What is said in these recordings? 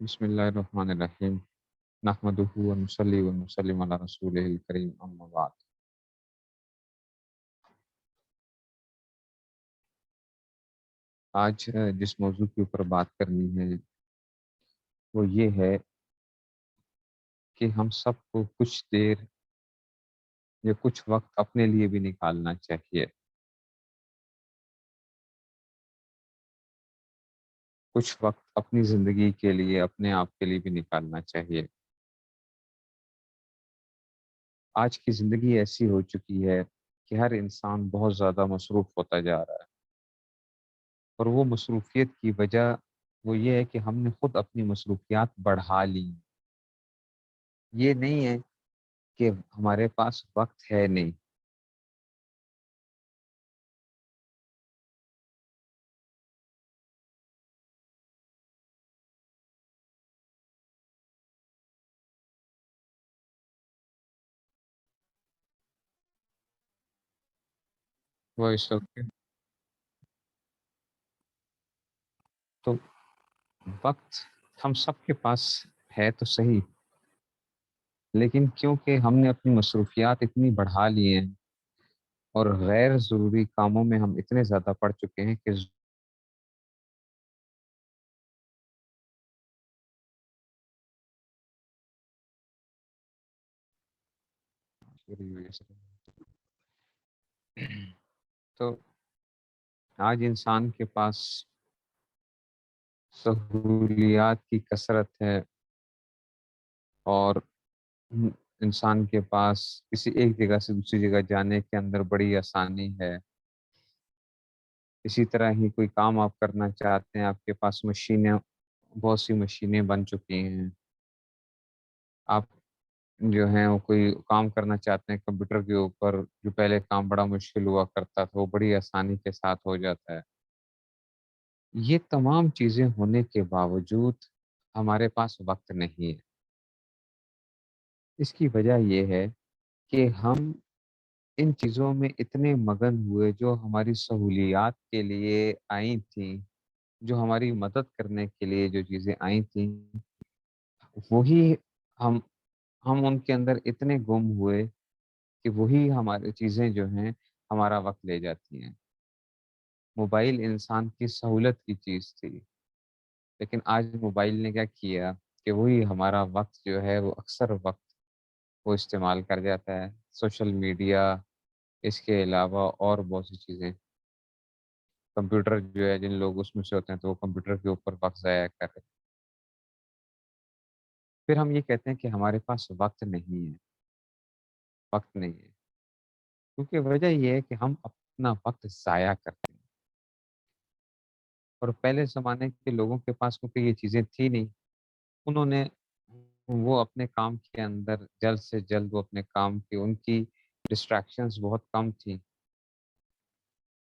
بسم اللہ الرحمن الرحیم نحمدہ ونصلی ونسلم علی رسولہ الکریم اما بعد۔ آج جس موضوع کے اوپر بات کرنی ہے وہ یہ ہے کہ ہم سب کو کچھ دیر یا کچھ وقت اپنے لیے بھی نکالنا چاہیے، کچھ وقت اپنی زندگی کے لیے، اپنے آپ کے لیے بھی نکالنا چاہیے۔ آج کی زندگی ایسی ہو چکی ہے کہ ہر انسان بہت زیادہ مصروف ہوتا جا رہا ہے، اور وہ مصروفیت کی وجہ وہ یہ ہے کہ ہم نے خود اپنی مصروفیات بڑھا لی۔ یہ نہیں ہے کہ ہمارے پاس وقت ہے نہیں، وہ اس وقت تو وقت ہم سب کے پاس ہے تو صحیح، لیکن کیونکہ ہم نے اپنی مصروفیات اتنی بڑھا لی ہیں اور غیر ضروری کاموں میں ہم اتنے زیادہ پڑ چکے ہیں کہ تو آج انسان کے پاس سہولیات کی کثرت ہے، اور انسان کے پاس کسی ایک جگہ سے دوسری جگہ جانے کے اندر بڑی آسانی ہے۔ اسی طرح ہی کوئی کام آپ کرنا چاہتے ہیں، آپ کے پاس مشینیں، بہت سی مشینیں بن چکی ہیں۔ آپ جو ہیں وہ کوئی کام کرنا چاہتے ہیں کمپیوٹر کے اوپر، جو پہلے کام بڑا مشکل ہوا کرتا تھا وہ بڑی آسانی کے ساتھ ہو جاتا ہے۔ یہ تمام چیزیں ہونے کے باوجود ہمارے پاس وقت نہیں ہے۔ اس کی وجہ یہ ہے کہ ہم ان چیزوں میں اتنے مگن ہوئے جو ہماری سہولیات کے لیے آئی تھیں، جو ہماری مدد کرنے کے لیے جو چیزیں آئی تھیں، وہی ہم ہم ان کے اندر اتنے گم ہوئے کہ وہی ہماری چیزیں جو ہیں ہمارا وقت لے جاتی ہیں۔ موبائل انسان کی سہولت کی چیز تھی، لیکن آج موبائل نے کیا کیا کہ وہی ہمارا وقت جو ہے وہ اکثر وقت وہ استعمال کر جاتا ہے۔ سوشل میڈیا، اس کے علاوہ اور بہت سی چیزیں، کمپیوٹر جو ہے، جن لوگ اس میں سے ہوتے ہیں تو وہ کمپیوٹر کے اوپر وقت ضائع کر رہے ہیں۔ پھر ہم یہ کہتے ہیں کہ ہمارے پاس وقت نہیں ہے، وقت نہیں ہے، کیونکہ وجہ یہ ہے کہ ہم اپنا وقت ضائع کرتے ہیں۔ اور پہلے زمانے کے لوگوں کے پاس کیونکہ یہ چیزیں تھی نہیں، انہوں نے وہ اپنے کام کے اندر جلد سے جلد وہ اپنے کام کی، ان کی ڈسٹریکشنز بہت کم تھیں،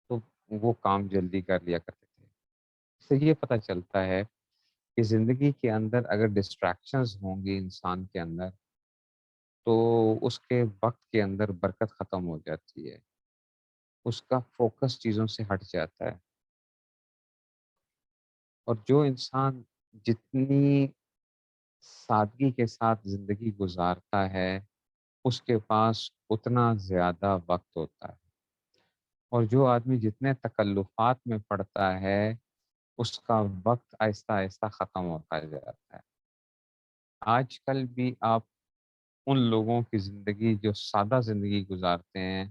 تو وہ کام جلدی کر لیا کرتے تھے۔ اس سے یہ پتہ چلتا ہے کہ زندگی کے اندر اگر ڈسٹریکشنز ہوں گی انسان کے اندر، تو اس کے وقت کے اندر برکت ختم ہو جاتی ہے، اس کا فوکس چیزوں سے ہٹ جاتا ہے۔ اور جو انسان جتنی سادگی کے ساتھ زندگی گزارتا ہے، اس کے پاس اتنا زیادہ وقت ہوتا ہے، اور جو آدمی جتنے تکلفات میں پڑتا ہے اس کا وقت آہستہ آہستہ ختم ہوتا جاتا ہے۔ آج کل بھی آپ ان لوگوں کی زندگی جو سادہ زندگی گزارتے ہیں،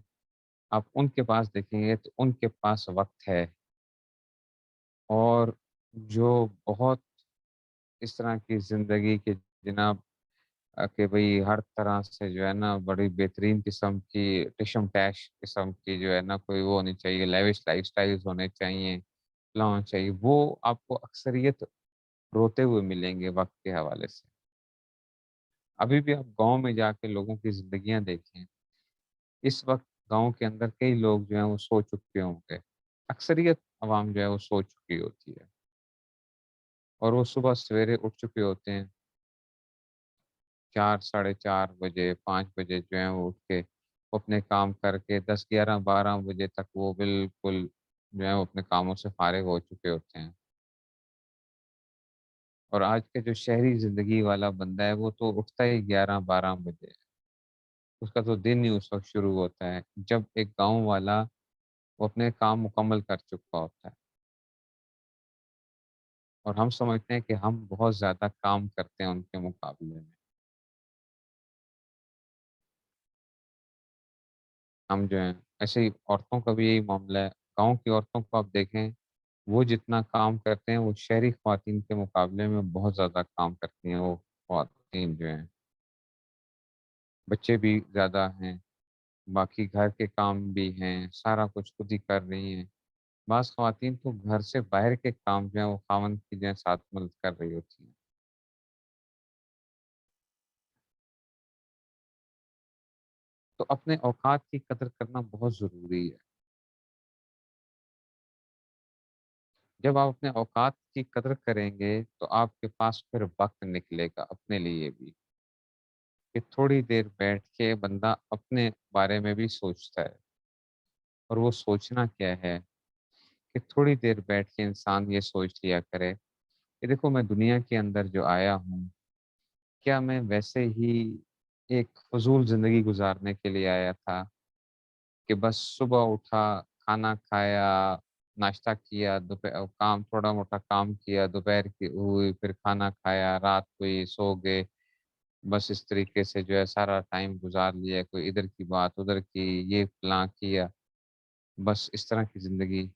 آپ ان کے پاس دیکھیں گے تو ان کے پاس وقت ہے، اور جو بہت اس طرح کی زندگی کے جناب کہ بھئی ہر طرح سے جو ہے نا بڑی بہترین قسم کی ٹشم ٹیش قسم کی جو ہے نا کوئی وہ ہونی چاہیے، لیوش لائف سٹائلز ہونے چاہیے، ہونا چاہیے، وہ آپ کو اکثریت روتے ہوئے ملیں گے وقت کے حوالے سے۔ ابھی بھی آپ گاؤں میں جا کے لوگوں کی زندگیاں دیکھیں، اس وقت گاؤں کے اندر کئی لوگ جو ہیں وہ سو چکے ہوں گے، اکثریت عوام جو ہے وہ سو چکی ہوتی ہے، اور وہ صبح سویرے اٹھ چکے ہوتے ہیں 4، 4:30 بجے، 5 بجے جو ہیں وہ اٹھ کے وہ اپنے کام کر کے 10، 11، 12 بجے تک وہ بالکل جو ہے وہ اپنے کاموں سے فارغ ہو چکے ہوتے ہیں۔ اور آج کے جو شہری زندگی والا بندہ ہے وہ تو اٹھتا ہی 11-12 بجے ہے۔ اس کا تو دن ہی اس وقت شروع ہوتا ہے جب ایک گاؤں والا وہ اپنے کام مکمل کر چکا ہوتا ہے، اور ہم سمجھتے ہیں کہ ہم بہت زیادہ کام کرتے ہیں ان کے مقابلے میں۔ ہم جو ہیں ایسے ہی عورتوں کا بھی یہی معاملہ ہے۔ گاؤں کی عورتوں کو آپ دیکھیں، وہ جتنا کام کرتے ہیں وہ شہری خواتین کے مقابلے میں بہت زیادہ کام کرتی ہیں۔ وہ خواتین جو ہیں، بچے بھی زیادہ ہیں، باقی گھر کے کام بھی ہیں، سارا کچھ خود ہی کر رہی ہیں۔ بعض خواتین تو گھر سے باہر کے کام جو ہیں وہ خاوند کی جو ہے ساتھ مدد کر رہی ہوتی ہیں۔ تو اپنے اوقات کی قدر کرنا بہت ضروری ہے۔ جب آپ اپنے اوقات کی قدر کریں گے تو آپ کے پاس پھر وقت نکلے گا اپنے لیے بھی، کہ تھوڑی دیر بیٹھ کے بندہ اپنے بارے میں بھی سوچتا ہے۔ اور وہ سوچنا کیا ہے کہ تھوڑی دیر بیٹھ کے انسان یہ سوچ لیا کرے کہ دیکھو میں دنیا کے اندر جو آیا ہوں، کیا میں ویسے ہی ایک فضول زندگی گزارنے کے لیے آیا تھا کہ بس صبح اٹھا، کھانا کھایا، ناشتہ کیا، دوپہر کام تھوڑا موٹا کام کیا، دوپہر کی ہوئی پھر کھانا کھایا، رات ہوئی سو گئے، بس اس طریقے سے جو ہے سارا ٹائم گزار لیا، کوئی ادھر کی بات ادھر کی، یہ فلاں کیا، بس اس طرح کی زندگی،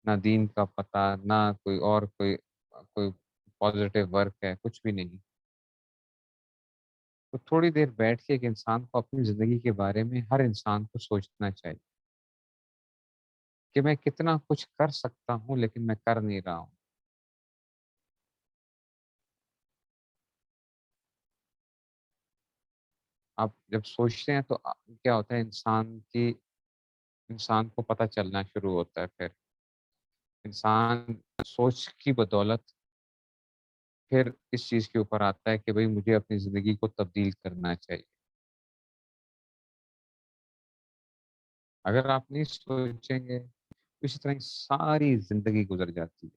نہ دین کا پتہ، نہ کوئی پازیٹیو ورک ہے، کچھ بھی نہیں۔ تو تھوڑی دیر بیٹھ کے ایک انسان کو اپنی زندگی کے بارے میں ہر انسان کو سوچنا چاہیے کہ میں کتنا کچھ کر سکتا ہوں لیکن میں کر نہیں رہا ہوں۔ آپ جب سوچتے ہیں تو کیا ہوتا ہے، انسان کو پتہ چلنا شروع ہوتا ہے۔ پھر انسان سوچ کی بدولت پھر اس چیز کے اوپر آتا ہے کہ بھئی مجھے اپنی زندگی کو تبدیل کرنا چاہیے۔ اگر آپ نہیں سوچیں گے تو اسی طرح ساری زندگی گزر جاتی ہے،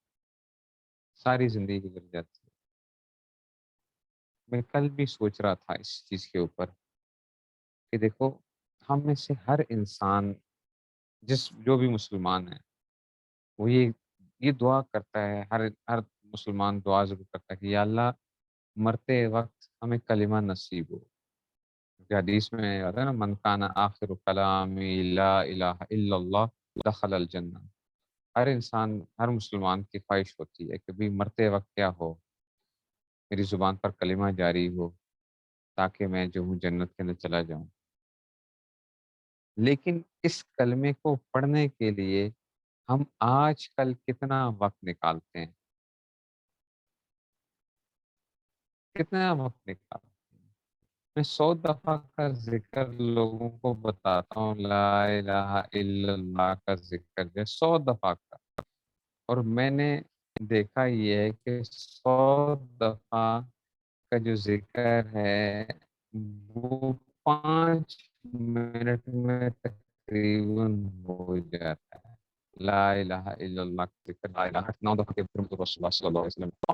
ساری زندگی گزر جاتی ہے۔ میں کل بھی سوچ رہا تھا اس چیز کے اوپر کہ دیکھو، ہم میں سے ہر انسان جو بھی مسلمان ہے وہ یہ دعا کرتا ہے، ہر مسلمان دعا ضرور کرتا ہے کہ یا اللہ مرتے وقت ہمیں کلمہ نصیب ہو۔ کہ حدیث میں آتا ہے نا، من کان آخر کلام لا الہ الا اللہ دخل الجنہ۔ ہر انسان، ہر مسلمان کی خواہش ہوتی ہے کہ بھی مرتے وقت کیا ہو، میری زبان پر کلمہ جاری ہو تاکہ میں جو ہوں جنت کے اندر چلا جاؤں۔ لیکن اس کلمے کو پڑھنے کے لیے ہم آج کل کتنا وقت نکالتے ہیں، کتنا وقت نکالتے ہیں؟ میں 100 دفعہ کا ذکر لوگوں کو بتاتا ہوں، لا الہ الا اللہ کا ذکر جو ہے 100 دفعہ کا، اور میں نے دیکھا یہ ہے کہ 100 دفعہ کا جو ذکر ہے وہ 5 منٹ میں تقریباً ہو جاتا ہے۔ لا الہ الا اللہ کا ذکر، لا الہ 9 دفعہ کے محمد رسول اللہ صلی اللہ علیہ وسلم۔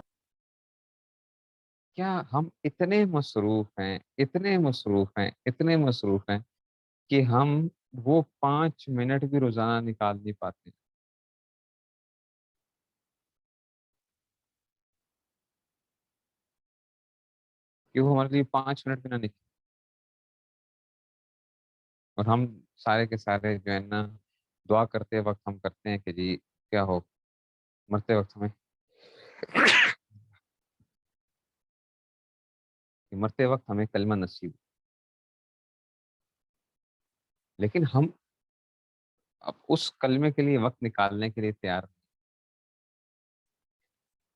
کیا ہم اتنے مصروف ہیں، اتنے مصروف ہیں، اتنے مصروف ہیں کہ ہم وہ 5 منٹ بھی روزانہ نکال نہیں پاتے ہیں؟ کہ وہ ہمارے لیے 5 منٹ بھی نہ نکلے، اور ہم سارے کے سارے جو ہے نا دعا کرتے وقت ہم کرتے ہیں کہ جی کیا ہو، مرتے وقت ہمیں مرتے وقت ہمیں کلمہ نصیب ہو۔ لیکن ہم اب اس کلمے کے لیے وقت نکالنے کے لیے تیار نہیں۔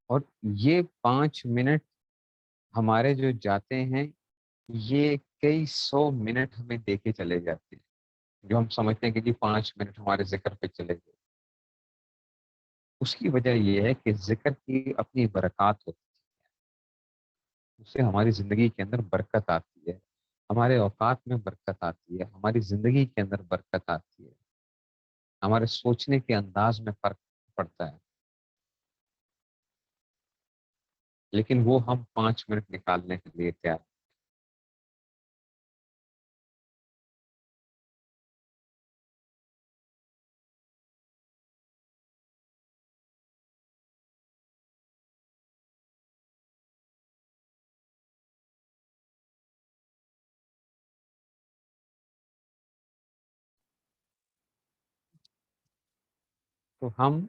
اور یہ 5 منٹ ہمارے جو جاتے ہیں، یہ کئی 100 منٹ ہمیں دے کے چلے جاتے ہیں، جو ہم سمجھتے ہیں کہ جی 5 منٹ ہمارے ذکر پہ چلے گئے۔ اس کی وجہ یہ ہے کہ ذکر کی اپنی برکات ہوتی ہے، اس سے ہماری زندگی کے اندر برکت آتی ہے، ہمارے اوقات میں برکت آتی ہے، ہماری زندگی کے اندر برکت آتی ہے، ہمارے سوچنے کے انداز میں فرق پڑتا ہے۔ لیکن وہ ہم 5 منٹ نکالنے کے لیے تیار ہیں۔ تو ہم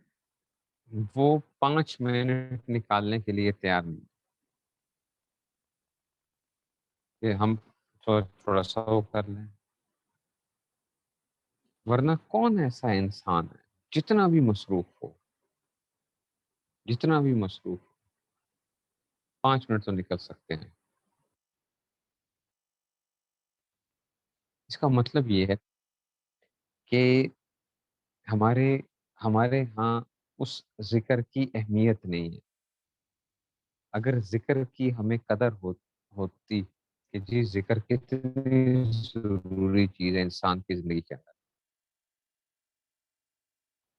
وہ 5 منٹ نکالنے کے لیے تیار نہیں کہ ہم تھوڑا سا وہ کر لیں۔ ورنہ کون ایسا انسان ہے جتنا بھی مصروف ہو، جتنا بھی مصروف ہو، 5 منٹ تو نکل سکتے ہیں۔ اس کا مطلب یہ ہے کہ ہمارے ہمارے ہاں اس ذکر کی اہمیت نہیں ہے۔ اگر ذکر کی ہمیں قدر ہوتی کہ جی ذکر کتنی ضروری چیز ہے انسان کی زندگی کے اندر،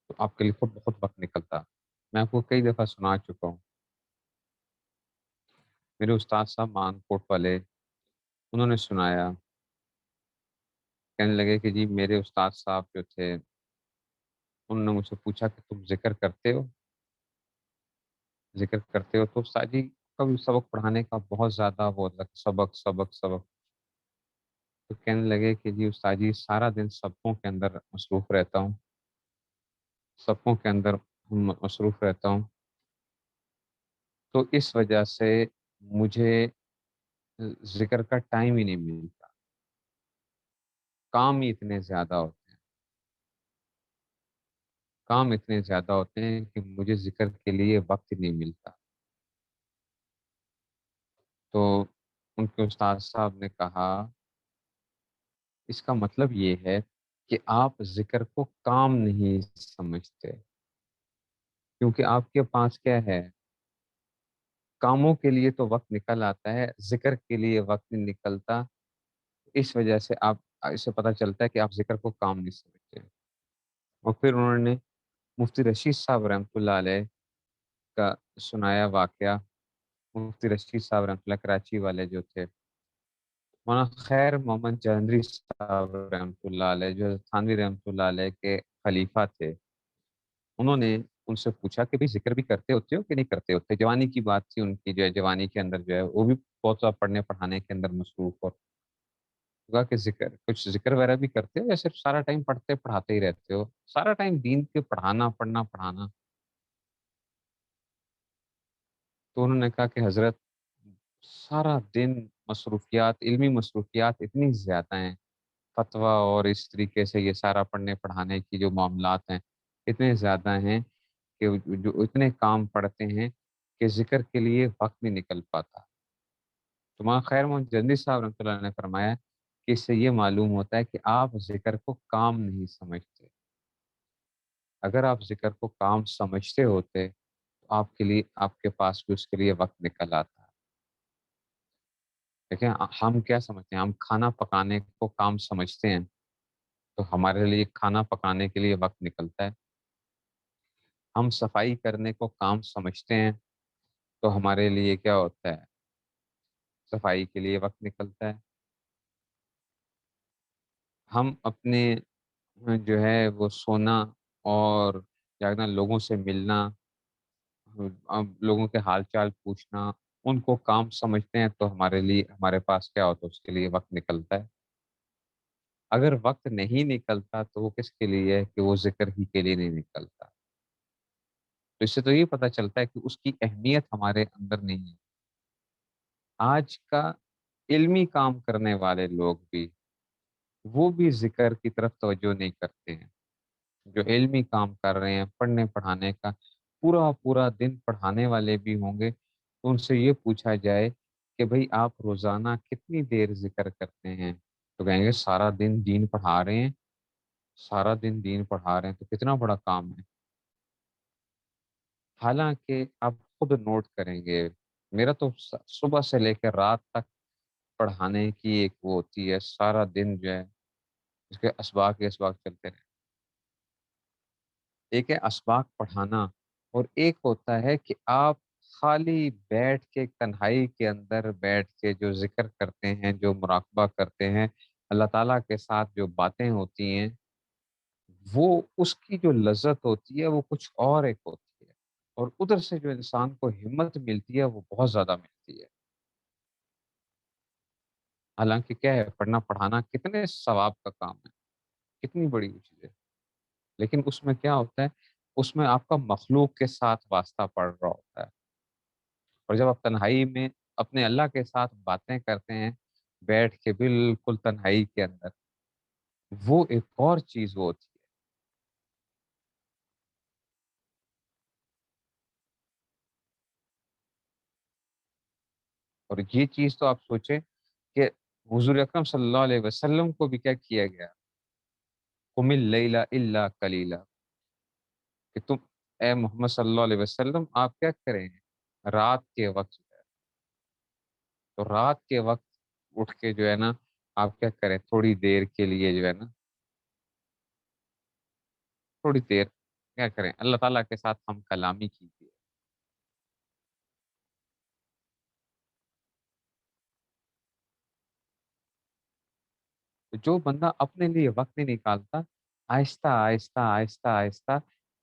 تو آپ کے لیے خود بہت وقت نکلتا۔ میں آپ کو کئی دفعہ سنا چکا ہوں، میرے استاد صاحب مان کوٹ والے، انہوں نے سنایا، کہنے لگے کہ جی میرے استاد صاحب جو تھے، انہوں نے مجھ سے پوچھا کہ تم ذکر کرتے ہو؟ ذکر کرتے ہو؟ تو استاد جی کبھی سبق پڑھانے کا بہت زیادہ وہ ہوتا ہے، سبق سبق سبق۔ تو کہنے لگے کہ جی استاد جی سارا دن سبقوں کے اندر مصروف رہتا ہوں، سبقوں کے اندر مصروف رہتا ہوں، تو اس وجہ سے مجھے ذکر کا ٹائم ہی نہیں ملتا، کام ہی اتنے زیادہ ہوتے ہیں، کام اتنے زیادہ ہوتے ہیں کہ مجھے ذکر کے لیے وقت ہی نہیں ملتا۔ تو ان کے استاد صاحب نے کہا اس کا مطلب یہ ہے کہ آپ ذکر کو کام نہیں سمجھتے، کیونکہ آپ کے پاس کیا ہے، کاموں کے لیے تو وقت نکل آتا ہے، ذکر کے لیے وقت نہیں نکلتا۔ اس وجہ سے آپ، اس سے پتہ چلتا ہے کہ آپ ذکر کو کام نہیں سمجھتے۔ اور پھر انہوں نے مفتی رشید صاحب رحمۃ اللہ علیہ کا سنایا واقعہ۔ مفتی رشید صاحب رحمۃ اللہ کراچی والے جو تھے، مولانا خیر محمد جہنگری صاحب رحمۃ اللہ علیہ جو تھانوی رحمۃ اللہ علیہ کے خلیفہ تھے، انہوں نے ان سے پوچھا کہ بھئی ذکر بھی کرتے ہوتے ہو کہ نہیں کرتے ہوتے؟ جوانی کی بات تھی ان کی، جو ہے جوانی کے اندر جو ہے وہ بھی بہت سا پڑھنے پڑھانے کے اندر مصروف، اور کہا کہ ذکر، کچھ ذکر وغیرہ بھی کرتے ہو یا صرف سارا ٹائم پڑھتے پڑھاتے ہی رہتے ہو؟ سارا ٹائم دین کے پڑھانا پڑھنا پڑھانا؟ تو انہوں نے کہا کہ حضرت سارا دن مصروفیات، علمی مصروفیات اتنی زیادہ ہیں، فتویٰ اور اس طریقے سے یہ سارا پڑھنے پڑھانے کی جو معاملات ہیں اتنے زیادہ ہیں کہ جو اتنے کام پڑتے ہیں کہ ذکر کے لیے وقت نہیں نکل پاتا۔ تو مولانا خیر محمد جنی صاحب رحمۃ اللہ نے فرمایا کہ اس سے یہ معلوم ہوتا ہے کہ آپ ذکر کو کام نہیں سمجھتے۔ اگر آپ ذکر کو کام سمجھتے ہوتے تو آپ کے لیے، آپ کے پاس بھی اس کے لیے وقت نکل آتا۔ دیکھیں ہم کیا سمجھتے ہیں، ہم کھانا پکانے کو کام سمجھتے ہیں تو ہمارے لیے کھانا پکانے کے لیے وقت نکلتا ہے۔ ہم صفائی کرنے کو کام سمجھتے ہیں تو ہمارے لیے کیا ہوتا ہے، صفائی کے لیے وقت نکلتا ہے۔ ہم اپنے جو ہے وہ سونا اور جاگنا، لوگوں سے ملنا، لوگوں کے حال چال پوچھنا، ان کو کام سمجھتے ہیں تو ہمارے لیے، ہمارے پاس کیا ہوتا ہے، اس کے لیے وقت نکلتا ہے۔ اگر وقت نہیں نکلتا تو وہ کس کے لیے ہے کہ وہ ذکر ہی کے لیے نہیں نکلتا۔ تو اس سے تو یہ پتہ چلتا ہے کہ اس کی اہمیت ہمارے اندر نہیں ہے۔ آج کا علمی کام کرنے والے لوگ بھی، وہ بھی ذکر کی طرف توجہ نہیں کرتے ہیں۔ جو علمی کام کر رہے ہیں، پڑھنے پڑھانے کا، پورا پورا دن پڑھانے والے بھی ہوں گے، تو ان سے یہ پوچھا جائے کہ بھئی آپ روزانہ کتنی دیر ذکر کرتے ہیں، تو کہیں گے سارا دن دین پڑھا رہے ہیں، سارا دن دین پڑھا رہے ہیں تو کتنا بڑا کام ہے۔ حالانکہ آپ خود نوٹ کریں گے، میرا تو صبح سے لے کر رات تک پڑھانے کی ایک وہ ہوتی ہے، سارا دن جو ہے اس کے اسباق کے اسباق چلتے رہے۔ ایک ہے اسباق پڑھانا، اور ایک ہوتا ہے کہ آپ خالی بیٹھ کے تنہائی کے اندر بیٹھ کے جو ذکر کرتے ہیں، جو مراقبہ کرتے ہیں، اللہ تعالیٰ کے ساتھ جو باتیں ہوتی ہیں، وہ اس کی جو لذت ہوتی ہے وہ کچھ اور ایک ہوتی ہے، اور ادھر سے جو انسان کو ہمت ملتی ہے وہ بہت زیادہ ملتی ہے۔ حالانکہ کیا ہے، پڑھنا پڑھانا کتنے ثواب کا کام ہے، کتنی بڑی چیز ہے، لیکن اس میں کیا ہوتا ہے، اس میں آپ کا مخلوق کے ساتھ واسطہ پڑ رہا ہوتا ہے، اور جب آپ تنہائی میں اپنے اللہ کے ساتھ باتیں کرتے ہیں بیٹھ کے بالکل تنہائی کے اندر، وہ ایک اور چیز وہ ہوتی ہے۔ اور یہ چیز تو آپ سوچیں کہ حضور اکرم صلی اللہ علیہ وسلم کو بھی کیا کیا گیا، قم اللیل الا قلیلا، کہ تم اے محمد صلی اللہ علیہ وسلم آپ کیا کریں، رات کے وقت جو ہے، تو رات کے وقت اٹھ کے جو ہے نا آپ کیا کریں، تھوڑی دیر کے لیے جو ہے نا، تھوڑی دیر کیا کریں، اللہ تعالیٰ کے ساتھ ہم کلامی کیجیے۔ تو جو بندہ اپنے لیے وقت نہیں نکالتا، آہستہ آہستہ آہستہ آہستہ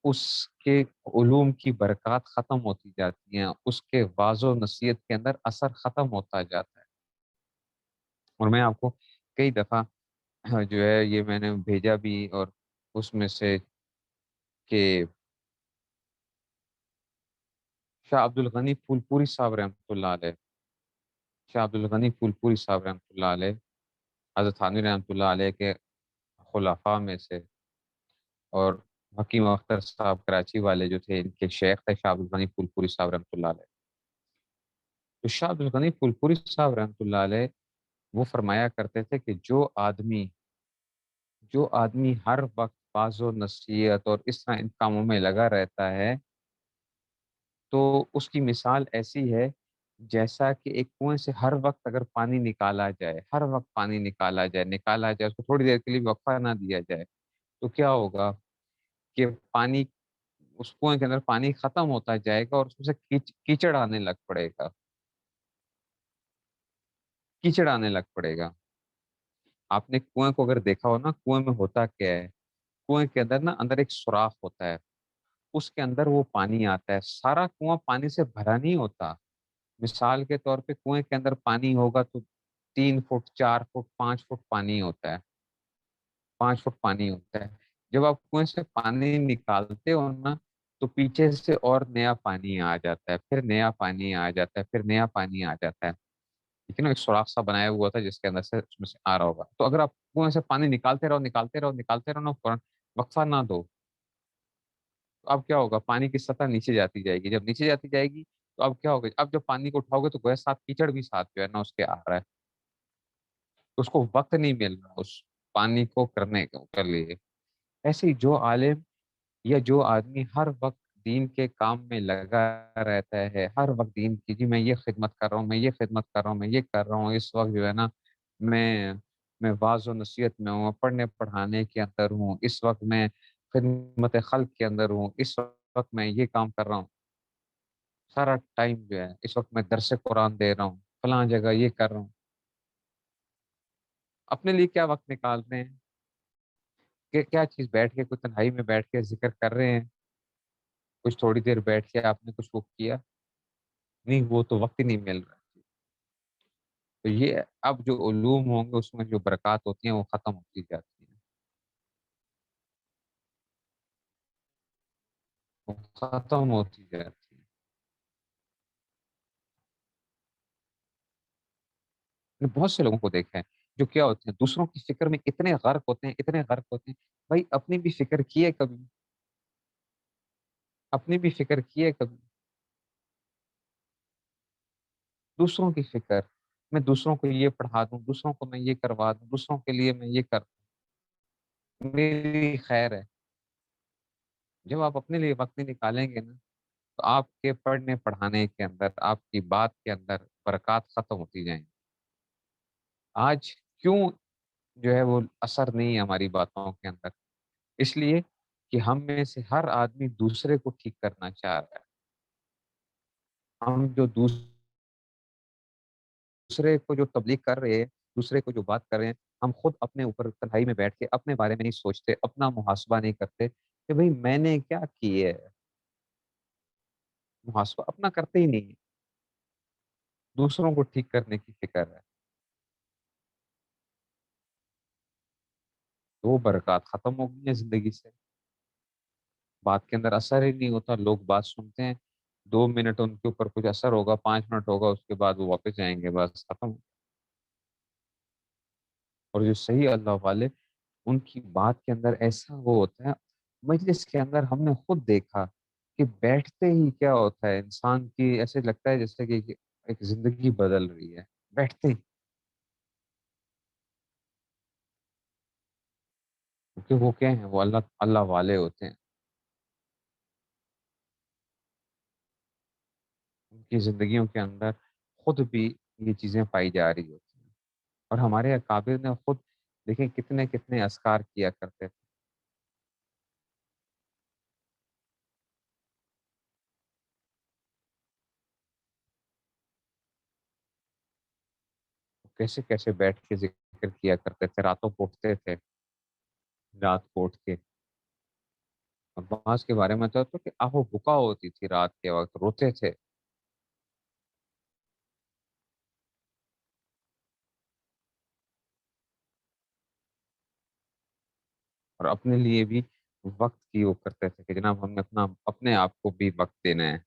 اس کے علوم کی برکات ختم ہوتی جاتی ہیں، اس کے واعظ و نصیحت کے اندر اثر ختم ہوتا جاتا ہے۔ اور میں آپ کو کئی دفعہ جو ہے یہ میں نے بھیجا بھی، اور اس میں سے کہ شاہ عبد الغنی پھول پوری صاحب رحمۃ اللہ علیہ، شاہ عبد الغنی پھول پوری صاحب رحمۃ اللہ علیہ حضرت تھانوی رحمۃ اللہ علیہ کے خلفاء میں سے، اور حکیم اختر صاحب کراچی والے جو تھے، ان کے شیخ تھے شاہ عبد الغنی پھول پوری صاحب رحمۃ اللہ علیہ۔ تو شاہ عبد الغنی پھول پوری صاحب رحمۃ اللہ علیہ وہ فرمایا کرتے تھے کہ جو آدمی ہر وقت باز و نصیحت اور اس طرح ان کاموں میں لگا رہتا ہے، تو اس کی مثال ایسی ہے جیسا کہ ایک کنویں سے ہر وقت اگر پانی نکالا جائے، ہر وقت پانی نکالا جائے، اس کو تھوڑی دیر کے لیے وقفہ نہ دیا جائے، تو کیا ہوگا کہ پانی اس کنویں کے اندر پانی ختم ہوتا جائے گا، اور اس میں سے کیچڑ آنے لگ پڑے گا، کیچڑ آنے لگ پڑے گا۔ آپ نے کنویں کو اگر دیکھا ہو نا، کنویں میں ہوتا کیا ہے، کنویں کے اندر نا اندر ایک سوراخ ہوتا ہے، اس کے اندر وہ پانی آتا ہے، سارا کنواں پانی سے بھرا نہیں ہوتا۔ مثال کے طور پہ کنویں کے اندر پانی ہوگا تو 3 فٹ 4 فٹ 5 فٹ پانی ہوتا ہے، 5 فٹ پانی ہوتا ہے۔ جب آپ کنویں سے پانی نکالتے ہو نا، تو پیچھے سے اور نیا پانی آ جاتا ہے، پھر نیا پانی آ جاتا ہے، پھر نیا پانی آ جاتا ہے، ٹھیک ہے نا، ایک سوراخ سا بنایا ہوا تھا جس کے اندر سے اس میں سے آ رہا ہوگا۔ تو اگر آپ کنویں سے پانی نکالتے رہو نکالتے رہو نکالتے رہو نا، فوراً وقفہ نہ دو، تو اب کیا ہوگا، پانی کی سطح نیچے جاتی جائے گی، جب نیچے جاتی جائے گی تو اب کیا ہوگا، اب جب پانی کو اٹھاؤ گے تو گویا ساتھ کیچڑ بھی ساتھ جو ہے نا اس کے آ رہا ہے، تو اس کو وقت نہیں مل رہا اس پانی کو کرنے کے لیے۔ ایسے ہی جو عالم یا جو آدمی ہر وقت دین کے کام میں لگا رہتا ہے، ہر وقت دین کی، جی میں یہ خدمت کر رہا ہوں، میں یہ خدمت کر رہا ہوں، میں یہ کر رہا ہوں، اس وقت جو ہے نا میں میں واعظ و نصیحت میں ہوں، پڑھنے پڑھانے کے اندر ہوں، اس وقت میں خدمت خلق کے اندر ہوں، اس وقت میں یہ کام کر رہا ہوں، سارا ٹائم جو ہے اس وقت میں درس قرآن دے رہا ہوں، فلاں جگہ یہ کر رہا ہوں، اپنے لیے کیا وقت نکال رہے ہیں، کہ کیا چیز بیٹھ کے کوئی تنہائی میں بیٹھ کے ذکر کر رہے ہیں، کچھ تھوڑی دیر بیٹھ کے آپ نے کچھ وہ کیا، نہیں، وہ تو وقت ہی نہیں مل رہا۔ تو یہ اب جو علوم ہوں گے اس میں جو برکات ہوتی ہیں وہ ختم ہوتی جاتی ہیں، وہ ختم ہوتی جاتی ہیں۔ میں نے بہت سے لوگوں کو دیکھا ہے جو کیا ہوتے ہیں، دوسروں کی فکر میں اتنے غرق ہوتے ہیں، اتنے غرق ہوتے ہیں، بھائی اپنی بھی فکر کی ہے کبھی، اپنی بھی فکر کی ہے کبھی، دوسروں کی فکر، میں دوسروں کو یہ پڑھا دوں، دوسروں کو میں یہ کروا دوں، دوسروں کے لیے میں یہ کر دوں، میری خیر ہے۔ جب آپ اپنے لیے وقت نہیں نکالیں گے نا، تو آپ کے پڑھنے پڑھانے کے اندر، آپ کی بات کے اندر برکات ختم ہوتی جائیں گی۔ آج کیوں جو ہے وہ اثر نہیں ہے ہماری باتوں کے اندر، اس لیے کہ ہم میں سے ہر آدمی دوسرے کو ٹھیک کرنا چاہ رہا ہے، ہم جو دوسرے کو جو تبلیغ کر رہے ہیں، دوسرے کو جو بات کر رہے ہیں، ہم خود اپنے اوپر تنہائی میں بیٹھ کے اپنے بارے میں نہیں سوچتے، اپنا محاسبہ نہیں کرتے کہ بھئی میں نے کیا کی ہے؟ محاسبہ اپنا کرتے ہی نہیں ہے، دوسروں کو ٹھیک کرنے کی فکر ہے۔ وہ برکات ختم ہو گئی ہیں زندگی سے، بات کے اندر اثر ہی نہیں ہوتا، لوگ بات سنتے ہیں، 2 منٹ ان کے اوپر کچھ اثر ہوگا، 5 منٹ ہوگا، اس کے بعد وہ واپس جائیں گے، بس ختم۔ اور جو صحیح اللہ والے، ان کی بات کے اندر ایسا وہ ہوتا ہے، مجلس کے اندر ہم نے خود دیکھا کہ بیٹھتے ہی کیا ہوتا ہے انسان کی، ایسے لگتا ہے جیسے کہ ایک زندگی بدل رہی ہے بیٹھتے ہی، کیونکہ وہ کیا ہیں، وہ اللہ اللہ والے ہوتے ہیں، ان کی زندگیوں کے اندر خود بھی یہ چیزیں پائی جا رہی ہوتی ہیں۔ اور ہمارے اکابر نے خود دیکھیں کتنے کتنے اذکار کیا کرتے تھے، کیسے کیسے بیٹھ کے ذکر کیا کرتے تھے، راتوں کو اٹھتے تھے، رات کو اٹھ کے عباس کے بارے میں تو کہ آہو بکا ہوتی تھی رات کے وقت، روتے تھے، اور اپنے لیے بھی وقت کی وہ کرتے تھے کہ جناب ہم نے اپنے آپ کو بھی وقت دینا ہے۔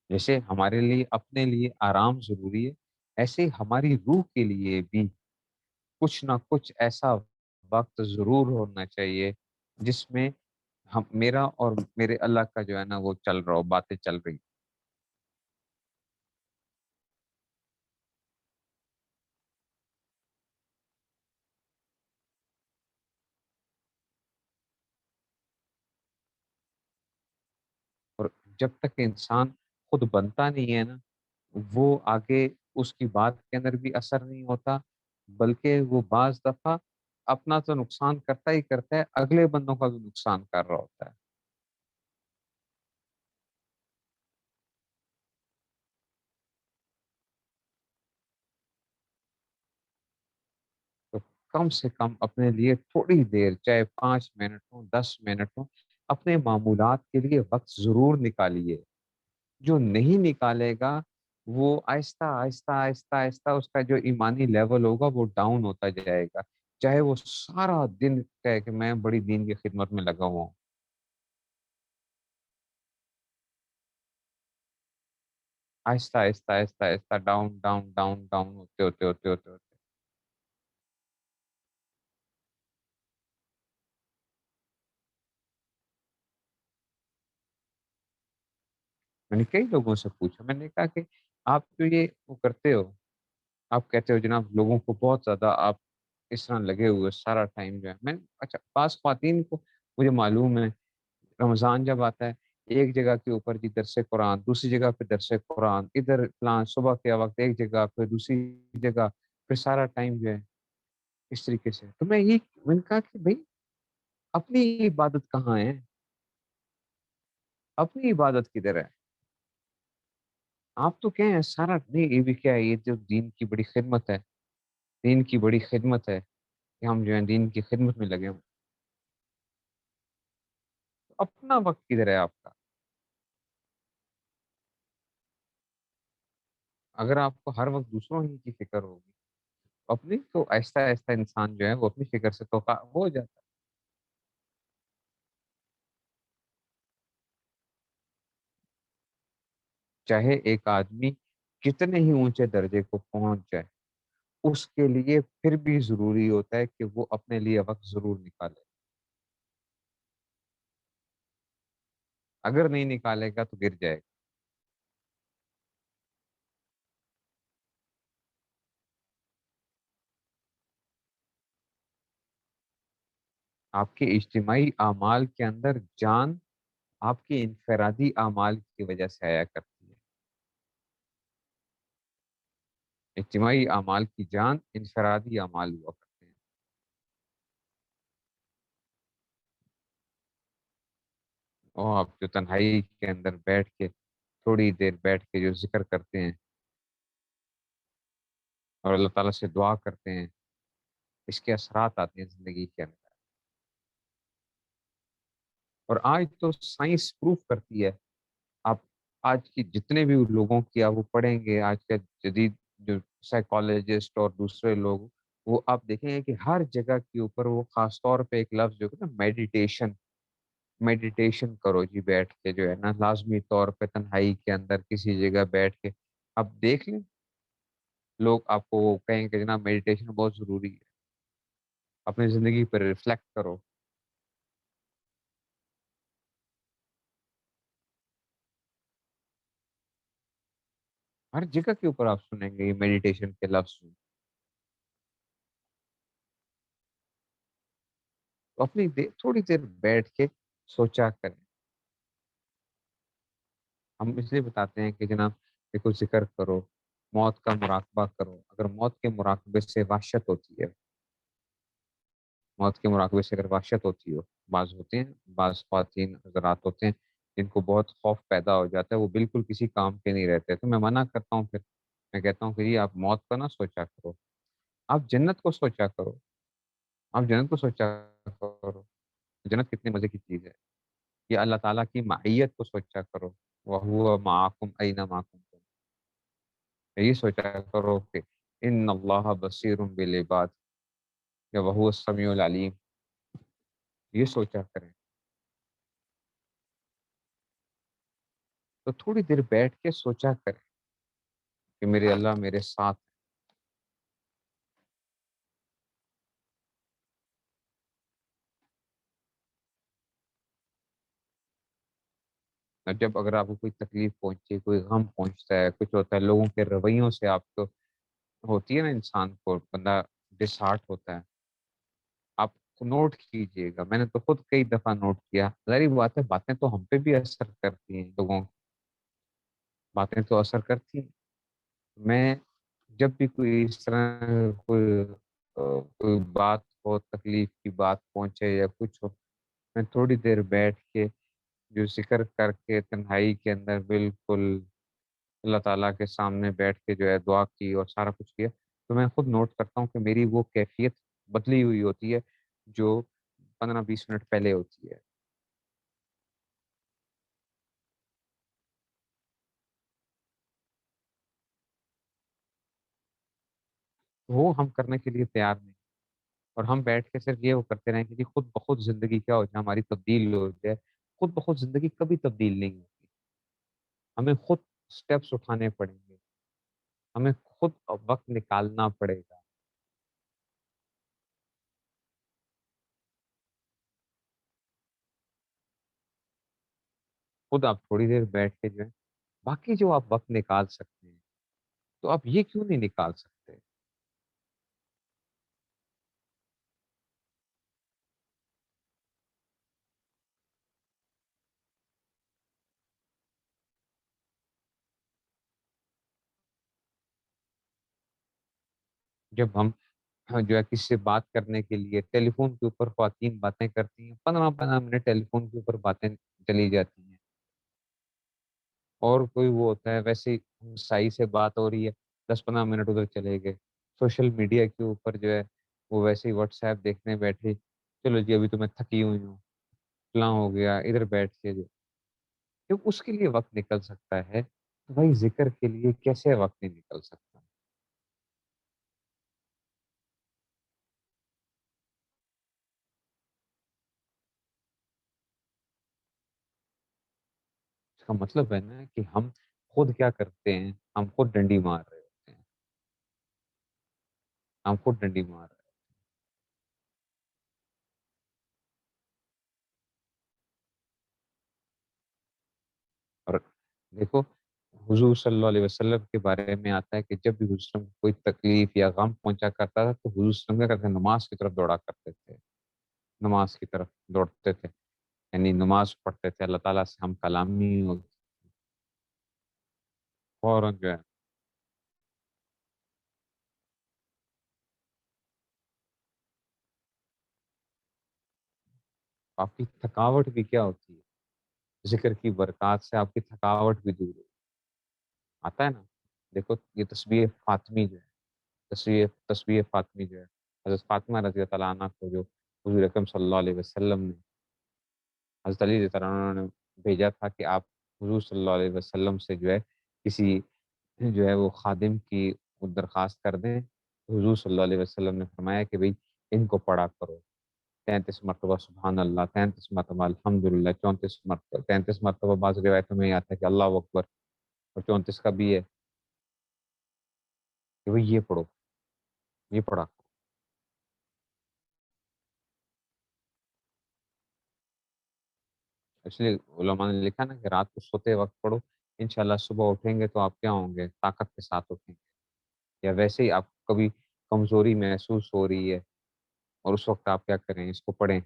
جیسے ہمارے لیے اپنے لیے آرام ضروری ہے، ایسے ہی ہماری روح کے لیے بھی کچھ نہ کچھ ایسا وقت ضرور ہونا چاہیے جس میں میرا اور میرے اللہ کا جو ہے نا وہ چل رہا ہو، باتیں چل رہی۔ اور جب تک انسان خود بنتا نہیں ہے نا، وہ آگے اس کی بات کے اندر بھی اثر نہیں ہوتا، بلکہ وہ بعض دفعہ اپنا تو نقصان کرتا ہی کرتا ہے، اگلے بندوں کا بھی نقصان کر رہا ہوتا ہے۔ تو کم سے کم اپنے لیے تھوڑی دیر، چاہے 5 منٹ ہوں، 10 منٹ ہوں، اپنے معمولات کے لیے وقت ضرور نکالیے۔ جو نہیں نکالے گا، وہ آہستہ آہستہ آہستہ آہستہ اس کا جو ایمانی لیول ہوگا وہ ڈاؤن ہوتا جائے گا، چاہے وہ سارا دن کہے کہ میں بڑی دین کی خدمت میں لگا ہوا ہوں، آہستہ آہستہ آہستہ آہستہ ڈاؤن ڈاؤن ڈاؤن ڈاؤن ہوتے ہوتے ہوتے ہوتے ہوتے میں نے کئی لوگوں سے پوچھا، میں نے کہا کہ آپ جو یہ وہ کرتے ہو، آپ کہتے ہو جناب لوگوں کو بہت زیادہ آپ اس طرح لگے ہوئے سارا ٹائم جو ہے، میں اچھا بعض خواتین کو مجھے معلوم ہے، رمضان جب آتا ہے ایک جگہ کے اوپر جی درس قرآن، دوسری جگہ پہ درس قرآن، ادھر فلاں صبح کے وقت ایک جگہ پہ دوسری جگہ، پھر سارا ٹائم جو ہے اس طریقے سے، تو میں نے کہا کہ بھائی اپنی عبادت کہاں ہے؟ اپنی عبادت کدھر ہے؟ آپ تو کہیں سارا نہیں، یہ بھی کیا ہے، یہ جو دین کی بڑی خدمت ہے، دین کی بڑی خدمت ہے کہ ہم جو ہے دین کی خدمت میں لگے ہوں، تو اپنا وقت کدھر ہے آپ کا؟ اگر آپ کو ہر وقت دوسروں ہی کی فکر ہوگی، اپنی تو آہستہ آہستہ انسان جو ہے وہ اپنی فکر سے تو ہو جاتا ہے۔ چاہے ایک آدمی کتنے ہی اونچے درجے کو پہنچ جائے، اس کے لیے پھر بھی ضروری ہوتا ہے کہ وہ اپنے لیے وقت ضرور نکالے، اگر نہیں نکالے گا تو گر جائے گا۔ آپ کے اجتماعی اعمال کے اندر جان آپ کے انفرادی اعمال کی وجہ سے آیا کرتی ہے، اجتماعی اعمال کی جان انفرادی اعمال ہوا کرتے ہیں۔ اور آپ جو تنہائی کے اندر بیٹھ کے تھوڑی دیر بیٹھ کے جو ذکر کرتے ہیں اور اللہ تعالیٰ سے دعا کرتے ہیں، اس کے اثرات آتے ہیں زندگی کے اندر۔ اور آج تو سائنس پروف کرتی ہے، آپ آج کی جتنے بھی لوگوں کی آپ وہ پڑھیں گے، آج کے جدید جو سائیکالوجسٹ اور دوسرے لوگ، وہ آپ دیکھیں گے کہ ہر جگہ کے اوپر وہ خاص طور پہ ایک لفظ جو ہے نا میڈیٹیشن، میڈیٹیشن کرو جی بیٹھ کے جو ہے نا، لازمی طور پہ تنہائی کے اندر کسی جگہ بیٹھ کے آپ دیکھ لیں، لوگ آپ کو وہ کہیں کہ جناب میڈیٹیشن بہت ضروری ہے، اپنی زندگی پر ریفلیکٹ کرو۔ ہر جگہ کے اوپر آپ سنیں گے یہ میڈیٹیشن کے لفظ، تو اپنی تھوڑی دیر بیٹھ کے سوچا کریں۔ ہم اس لیے بتاتے ہیں کہ جناب دیکھو ذکر کرو، موت کا مراقبہ کرو، اگر موت کے مراقبے سے وحشت ہوتی ہے، موت کے مراقبے سے اگر وحشت ہوتی ہو، بعض ہوتے ہیں، بعض خواتین حضرات ہوتے ہیں جن کو بہت خوف پیدا ہو جاتا ہے، وہ بالکل کسی کام کے نہیں رہتے، تو میں منع کرتا ہوں، پھر میں کہتا ہوں کہ یہ آپ موت کا نہ سوچا کرو، آپ جنت کو سوچا کرو، آپ جنت کو سوچا کرو، جنت کتنے مزے کی چیز ہے، یہ اللہ تعالیٰ کی معیت کو سوچا کرو، وَهُوَ مَعَكُمْ أَيْنَمَا كُنتُمْ، یہ سوچا کرو کہ ان اللہ بصیر بالعباد یا وہو السمیع العلیم، یہ سوچا کریں، تو تھوڑی دیر بیٹھ کے سوچا کریں کہ میرے اللہ میرے ساتھ ہیں۔ جب اگر آپ کو کوئی تکلیف پہنچے، کوئی غم پہنچتا ہے، کچھ ہوتا ہے، لوگوں کے رویوں سے آپ کو ہوتی ہے نا، انسان کو بندہ ڈس ہارٹ ہوتا ہے، آپ نوٹ کیجئے گا، میں نے تو خود کئی دفعہ نوٹ کیا، ظاہری بات ہے باتیں تو ہم پہ بھی اثر کرتی ہیں، لوگوں کی باتیں تو اثر کرتی ہیں۔ میں جب بھی کوئی اس طرح کوئی بات ہو، تکلیف کی بات پہنچے یا کچھ ہو، میں تھوڑی دیر بیٹھ کے جو ذکر کر کے تنہائی کے اندر بالکل اللہ تعالیٰ کے سامنے بیٹھ کے جو ہے دعا کی اور سارا کچھ کیا، تو میں خود نوٹ کرتا ہوں کہ میری وہ کیفیت بدلی ہوئی ہوتی ہے جو 15-20 منٹ پہلے ہوتی ہے۔ وہ ہم کرنے کے لیے تیار نہیں، اور ہم بیٹھ کے صرف یہ وہ کرتے رہیں کہ جی خود بخود زندگی کیا ہو جائے، ہماری تبدیل ہو جائے، خود بخود زندگی کبھی تبدیل نہیں ہوتی، ہمیں خود سٹیپس اٹھانے پڑیں گے، ہمیں خود وقت نکالنا پڑے گا، خود آپ تھوڑی دیر بیٹھ کے جو ہے باقی جو آپ وقت نکال سکتے ہیں، تو آپ یہ کیوں نہیں نکال سکتے؟ جب ہم جو ہے کسی سے بات کرنے کے لیے ٹیلی فون کے اوپر خواتین باتیں کرتی ہیں، 15-15 منٹ ٹیلی فون کے اوپر باتیں چلی جاتی ہیں، اور کوئی وہ ہوتا ہے ویسے ہی سائی سے بات ہو رہی ہے، 10-15 منٹ ادھر چلے گئے، سوشل میڈیا کے اوپر جو ہے وہ ویسے ہی واٹس ایپ دیکھنے بیٹھے، چلو جی ابھی تو میں تھکی ہوئی ہوں، فلاں ہو گیا، ادھر بیٹھ کے جو جب اس کے لیے وقت نکل سکتا ہے، تو بھائی ذکر کے لیے کیسے وقت نہیں نکل سکتا؟ اس کا مطلب ہے نا کہ ہم خود کیا کرتے ہیں، ہم خود ڈنڈی مار رہے ہوتے ہیں، ہم خود ڈنڈی مار رہے ہیں۔ اور دیکھو حضور صلی اللہ علیہ وسلم کے بارے میں آتا ہے کہ جب بھی حضور صلی اللہ علیہ وسلم کو کوئی تکلیف یا غم پہنچا کرتا تھا تو حضور صلی اللہ علیہ وسلم کیا کرتے نماز کی طرف دوڑا کرتے تھے، نماز کی طرف دوڑتے تھے، یعنی نماز پڑھتے تھے، اللہ تعالیٰ سے ہم کلامی فوراً جو ہے آپ کی تھکاوٹ بھی کیا ہوتی ہے، ذکر کی برکات سے آپ کی تھکاوٹ بھی دور ہو آتا ہے نا۔ دیکھو یہ تسبیح فاطمی جو ہے، تسبیح فاطمی جو ہے، حضرت فاطمہ رضی اللہ تعالیٰ عنہ کو جو حضور اکرم صلی اللہ علیہ وسلم نے، حضرت علی رضی اللہ عنہ نے بھیجا تھا کہ آپ حضور صلی اللہ علیہ وسلم سے جو ہے کسی جو ہے وہ خادم کی وہ درخواست کر دیں، حضور صلی اللہ علیہ وسلم نے فرمایا کہ بھئی ان کو پڑھا کرو، 33 مرتبہ سبحان اللہ، 33 مرتبہ الحمدللہ، 34 مرتبہ، 33 مرتبہ بعض روایتوں میں یہ آتا ہے کہ اللہ اکبر، اور 34 کا بھی ہے کہ بھئی یہ پڑھو، یہ پڑھا۔ اس لیے علماء نے لکھا نا کہ رات کو سوتے وقت پڑھو، انشاءاللہ صبح اٹھیں گے تو آپ کیا ہوں گے؟ طاقت کے ساتھ اٹھیں گے۔ یا ویسے ہی آپ کو کبھی کمزوری محسوس ہو رہی ہے اور اس وقت آپ کیا کریں؟ اس کو پڑھیں،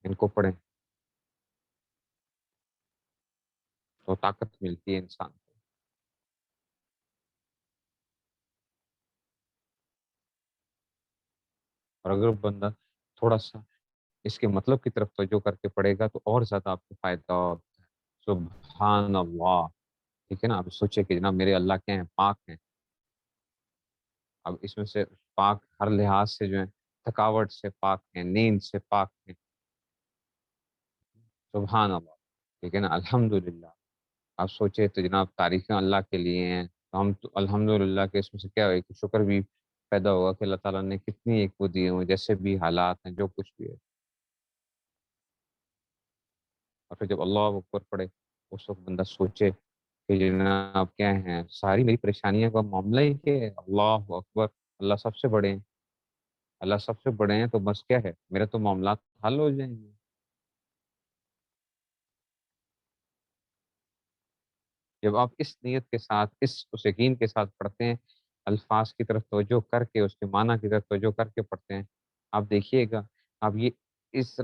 ان کو پڑھیں تو طاقت ملتی ہے انسان کو۔ اور اگر بندہ تھوڑا سا اس کے مطلب کی طرف توجہ کر کے پڑھے گا تو اور زیادہ آپ کو فائدہ ہوتا ہے۔ سبحان اللہ، ٹھیک ہے نا؟ اب سوچے کہ جناب میرے اللہ کیا ہیں؟ پاک ہیں۔ اب اس میں سے پاک ہر لحاظ سے جو ہے، تھکاوٹ سے پاک ہیں، نیند سے پاک ہیں۔ سبحان اللہ، ٹھیک ہے نا؟ الحمدللہ۔ آپ سوچے تو جناب تعریفیں اللہ کے لیے ہیں، تو ہم تو الحمدللہ کے اس میں سے کیا ہوئے کہ شکر بھی پیدا ہوگا کہ اللہ تعالیٰ نے کتنی ایک وہ دیے ہوئے، جیسے بھی حالات ہیں، جو کچھ بھی ہے۔ اور پھر جب اللہ اکبر پڑھے اس وقت بندہ سوچے کہ جناب کیا ہیں، ساری میری پریشانیوں کا معاملہ ہی کہ اللہ اکبر، اللہ سب سے بڑے ہیں، اللہ سب سے بڑے ہیں، تو بس کیا ہے، میرے تو معاملات حل ہو جائیں گے۔ جب آپ اس نیت کے ساتھ، اس یقین کے ساتھ پڑھتے ہیں، الفاظ کی طرف توجہ کر کے، اس کے معنی کی طرف توجہ کر کے پڑھتے ہیں، آپ دیکھیے گا، آپ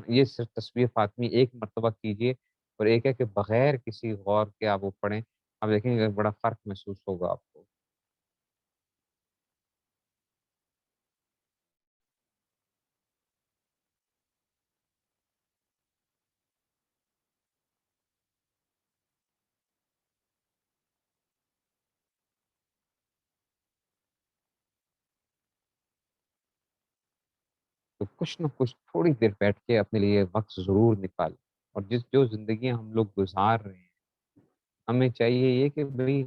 یہ صرف تسبیح فاطمی ایک مرتبہ کیجئے، اور ایک ہے کہ بغیر کسی غور کے آپ وہ پڑھیں، آپ دیکھیں گے بڑا فرق محسوس ہوگا آپ کو۔ تو کچھ نہ کچھ تھوڑی دیر بیٹھ کے اپنے لیے وقت ضرور نکالیں، اور جو زندگیاں ہم لوگ گزار رہے ہیں، ہمیں چاہیے یہ کہ بھئی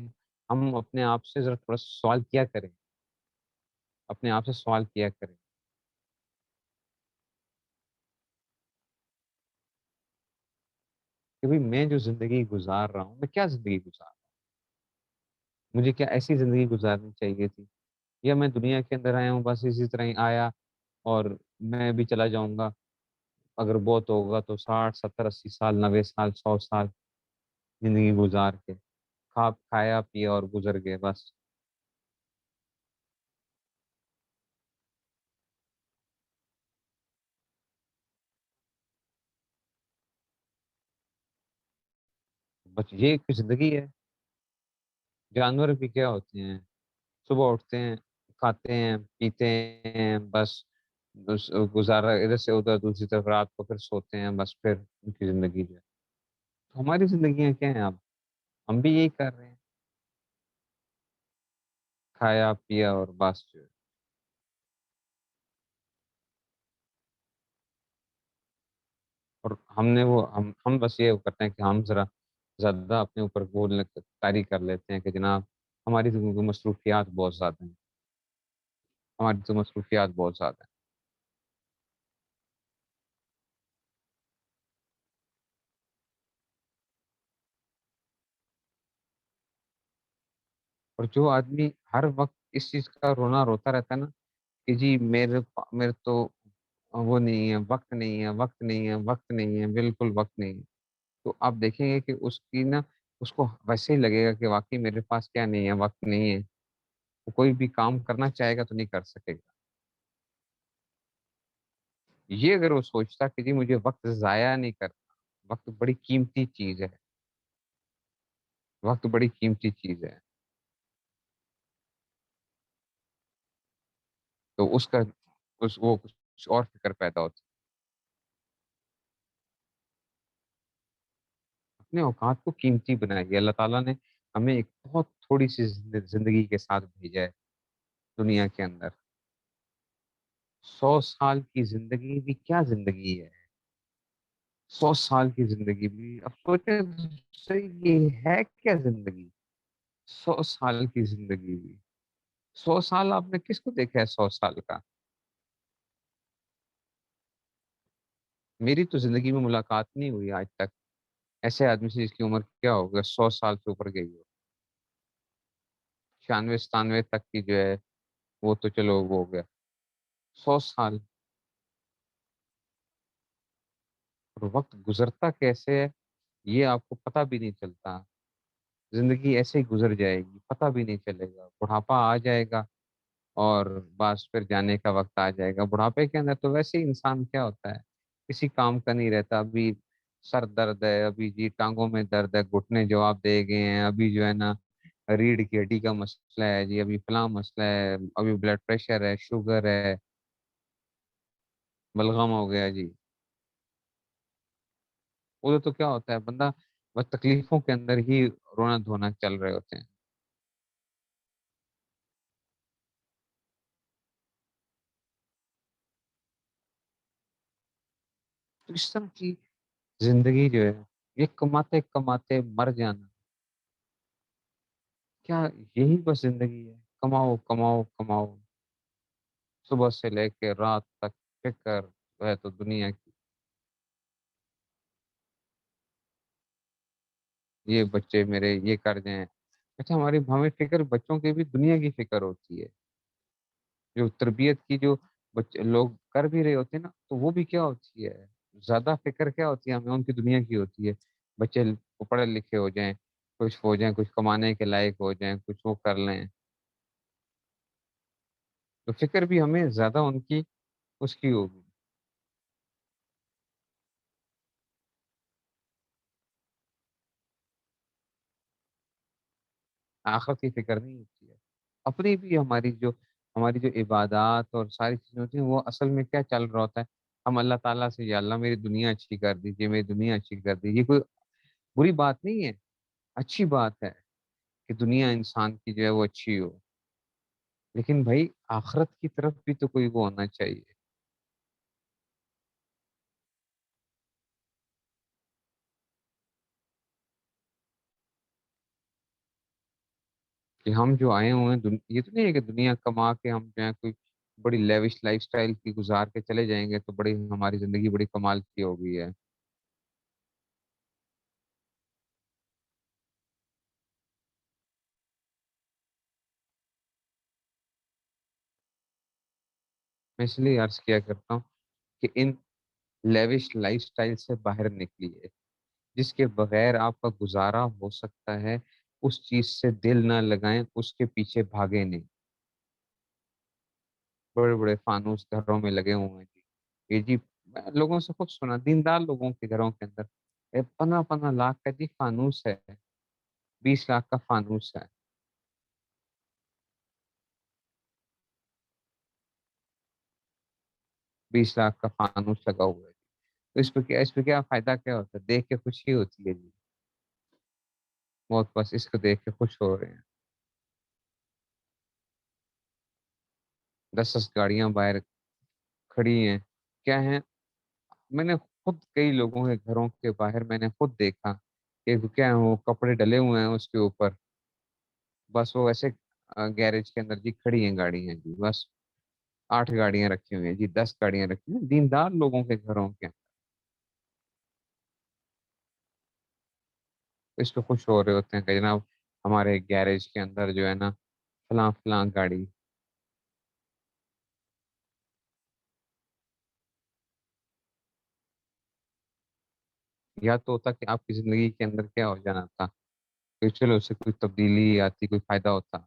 ہم اپنے آپ سے ذرا تھوڑا سوال کیا کریں، اپنے آپ سے سوال کیا کریں کہ بھئی میں جو زندگی گزار رہا ہوں، میں کیا زندگی گزار رہا ہوں؟ مجھے کیا ایسی زندگی گزارنی چاہیے تھی؟ یا میں دنیا کے اندر آیا ہوں، بس اسی طرح ہی آیا اور میں بھی چلا جاؤں گا، اگر بہت ہوگا تو 60 70 80 سال، 90 سال، 100 سال زندگی گزار کے کھایا پیا اور گزر گئے بس۔ بس یہ ایک زندگی ہے۔ جانور بھی کیا ہوتے ہیں؟ صبح اٹھتے ہیں، کھاتے ہیں، پیتے ہیں، بس گزارا ادھر سے ادھر، دوسری طرف رات کو پھر سوتے ہیں، بس پھر ان کی زندگی جو ہے۔ تو ہماری زندگیاں کیا ہیں اب؟ ہم بھی یہی کر رہے ہیں، کھایا پیا اور بس جو ہے۔ اور ہم نے وہ ہم بس یہ کرتے ہیں کہ ہم ذرا زیادہ اپنے اوپر بولنے طاری کر لیتے ہیں کہ جناب ہماری تو مصروفیات بہت زیادہ ہیں، ہماری تو مصروفیات بہت زیادہ ہیں۔ اور جو آدمی ہر وقت اس چیز کا رونا روتا رہتا ہے نا کہ جی میرے تو وہ نہیں ہے، وقت نہیں ہے، وقت نہیں ہے، وقت نہیں ہے، بالکل وقت نہیں ہے، تو آپ دیکھیں گے کہ اس کی نا، اس کو ویسے ہی لگے گا کہ واقعی میرے پاس کیا نہیں ہے، وقت نہیں ہے، وہ کوئی بھی کام کرنا چاہے گا تو نہیں کر سکے گا۔ یہ اگر وہ سوچتا کہ جی مجھے وقت ضائع نہیں کرنا، وقت بڑی قیمتی چیز ہے، وقت بڑی قیمتی چیز ہے، تو اس کا وہ کچھ اور فکر پیدا ہوتی اپنے اوقات کو قیمتی بنائیے۔ اللہ تعالیٰ نے ہمیں ایک بہت تھوڑی سی زندگی کے ساتھ بھیجا ہے دنیا کے اندر۔ 100 سال کی زندگی بھی کیا زندگی ہے؟ 100 سال کی زندگی بھی اب سوچیں صحیح، یہ ہے کیا زندگی؟ 100 سال کی زندگی بھی، 100 سال آپ نے کس کو دیکھا ہے 100 سال کا؟ میری تو زندگی میں ملاقات نہیں ہوئی آج تک ایسے آدمی سے جس کی عمر کیا ہوگا 100 سال سے اوپر گئی ہو۔ 96 97 تک کی جو ہے وہ تو چلو وہ ہو گیا، 100 سال! اور وقت گزرتا کیسے ہے یہ آپ کو پتہ بھی نہیں چلتا۔ زندگی ایسے ہی گزر جائے گی، پتہ بھی نہیں چلے گا، بڑھاپا آ جائے گا اور بس پھر جانے کا وقت آ جائے گا۔ بڑھاپے کے اندر تو ویسے ہی انسان کیا ہوتا ہے، کسی کام کا نہیں رہتا۔ ابھی سر درد ہے، ابھی جی ٹانگوں میں درد ہے، گھٹنے جواب دے گئے ہیں، ابھی جو ہے نا ریڑھ کی ہڈی کا مسئلہ ہے جی، ابھی فلاں مسئلہ ہے، ابھی بلڈ پریشر ہے، شوگر ہے، بلغم ہو گیا جی۔ وہ تو کیا ہوتا ہے بندہ بس تکلیفوں کے اندر ہی رونا دھونا چل رہے ہوتے ہیں۔ تو اس طرح کی زندگی جو ہے یہ کماتے کماتے مر جانا، کیا یہی بس زندگی ہے؟ کماؤ کماؤ کماؤ، صبح سے لے کے رات تک فکر ہے تو دنیا کی، یہ بچے میرے یہ کر جائیں۔ اچھا، ہماری ہمیں فکر بچوں کی بھی دنیا کی فکر ہوتی ہے، جو تربیت کی جو بچے لوگ کر بھی رہے ہوتے ہیں نا تو وہ بھی کیا ہوتی ہے، زیادہ فکر کیا ہوتی ہے ہمیں ان کی دنیا کی ہوتی ہے۔ بچے پڑھے لکھے ہو جائیں، کچھ ہو جائیں، کچھ کمانے کے لائق ہو جائیں، کچھ وہ کر لیں، تو فکر بھی ہمیں زیادہ ان کی اس کی ہوگی۔ آخرت کی فکر نہیں ہوتی ہے۔ اپنی بھی ہماری جو عبادات اور ساری چیزیں ہوتی ہیں وہ اصل میں کیا چل رہا ہوتا ہے، ہم اللہ تعالیٰ سے یا اللہ میری دنیا اچھی کر دیجیے، میری دنیا اچھی کر دیجیے۔ یہ کوئی بری بات نہیں ہے، اچھی بات ہے کہ دنیا انسان کی جو ہے وہ اچھی ہو، لیکن بھائی آخرت کی طرف بھی تو کوئی وہ ہونا چاہیے کہ ہم جو آئے ہوئے ہیں یہ تو نہیں ہے کہ دنیا کما کے ہم جو ہے کوئی بڑی لیوش لائف سٹائل کی گزار کے چلے جائیں گے تو بڑی ہماری زندگی بڑی کمال کی ہو گئی ہے۔ میں اس لیے عرض کیا کرتا ہوں کہ ان لیوش لائف سٹائل سے باہر نکلیے، جس کے بغیر آپ کا گزارا ہو سکتا ہے اس چیز سے دل نہ لگائیں، اس کے پیچھے بھاگے نہیں۔ بڑے بڑے فانوس گھروں میں لگے ہوئے ہیں جی، یہ جی میں لوگوں سے خود سنا، دیندار لوگوں کے گھروں کے اندر 15 15 لاکھ کا جی فانوس ہے، 20 لاکھ کا فانوس ہے، 20 لاکھ کا فانوس لگا ہوا ہے۔ تو اس پہ کیا فائدہ کیا ہوتا ہے؟ دیکھ کے خوشی ہوتی ہے جی، بہت بس اس کو دیکھ کے خوش ہو رہے ہیں۔ 10 10 گاڑیاں باہر کھڑی ہیں، کیا ہیں؟ میں نے خود کئی لوگوں کے گھروں کے باہر میں نے خود دیکھا کہ وہ کیا ہے، وہ کپڑے ڈلے ہوئے ہیں اس کے اوپر، بس وہ ایسے گیریج کے اندر جی کھڑی ہیں گاڑی ہیں جی، بس 8 گاڑیاں رکھی ہوئی ہیں جی، 10 گاڑیاں رکھی ہوئی ہیں دیندار لوگوں کے گھروں کے، اس پہ خوش ہو رہے ہوتے ہیں کہ جناب ہمارے گیریج کے اندر جو ہے نا فلاں فلاں گاڑی۔ یا تو ہوتا کہ آپ کی زندگی کے اندر کیا ہو جانا تھا کہ چلو اس سے کوئی تبدیلی آتی، کوئی فائدہ ہوتا۔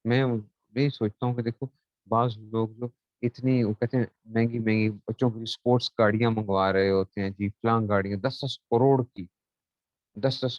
میں یہی سوچتا ہوں کہ دیکھو بعض لوگ جو اتنی وہ کہتے ہیں مہنگی مہنگی بچوں کی اسپورٹس گاڑیاں منگوا رہے ہوتے ہیں جی، فلاں گاڑیاں 10 10 کروڑ کی، 10-10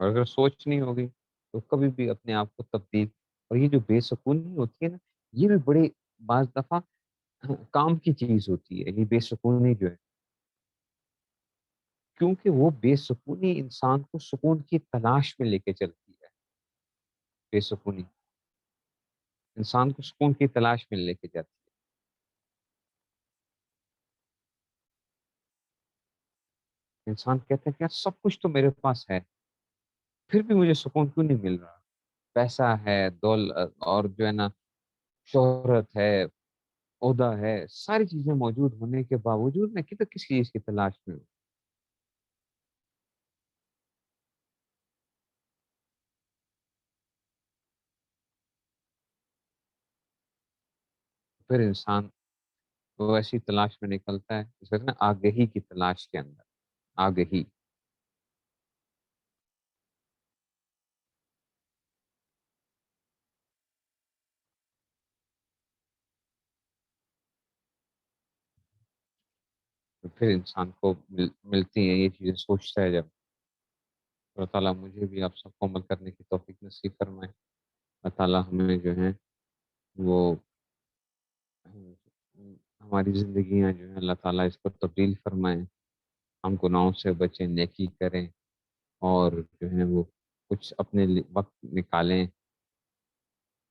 اور اگر سوچ نہیں ہوگی تو کبھی بھی اپنے آپ کو تبدیل، اور یہ جو بے سکونی ہوتی ہے نا، یہ بھی بڑی بعض دفعہ کام کی چیز ہوتی ہے، یہ بے سکونی جو ہے، کیونکہ وہ بے سکونی انسان کو سکون کی تلاش میں لے کے چلتی ہے۔ بے سکونی انسان کو سکون کی تلاش میں لے کے جاتی ہے۔ انسان کہتا ہے کہ یار سب کچھ تو میرے پاس ہے، پھر بھی مجھے سکون کیوں نہیں مل رہا؟ پیسہ ہے، دولت، اور جو ہے نا شہرت ہے، عہدہ ہے، ساری چیزیں موجود ہونے کے باوجود میں کسی کس چیز کی تلاش میں ہوں۔ پھر انسان وہ ایسی تلاش میں نکلتا ہے، جسے کہتے ہیں نا آگہی کی تلاش کے اندر، آگہی۔ تو پھر انسان کو ملتی ہیں یہ چیزیں، سوچتا ہے جب، اللہ تعالیٰ مجھے بھی آپ سب کو عمل کرنے کی توفیق نصیب فرمائے۔ اللہ تعالیٰ ہمیں جو ہیں وہ ہماری زندگیاں جو ہیں اللہ تعالیٰ اس کو تبدیل فرمائیں، ہم گناہوں سے بچیں، نیکی کریں، اور جو ہے وہ کچھ اپنے لیے وقت نکالیں۔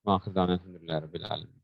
واخر دعوانا الحمد للہ رب العالمین۔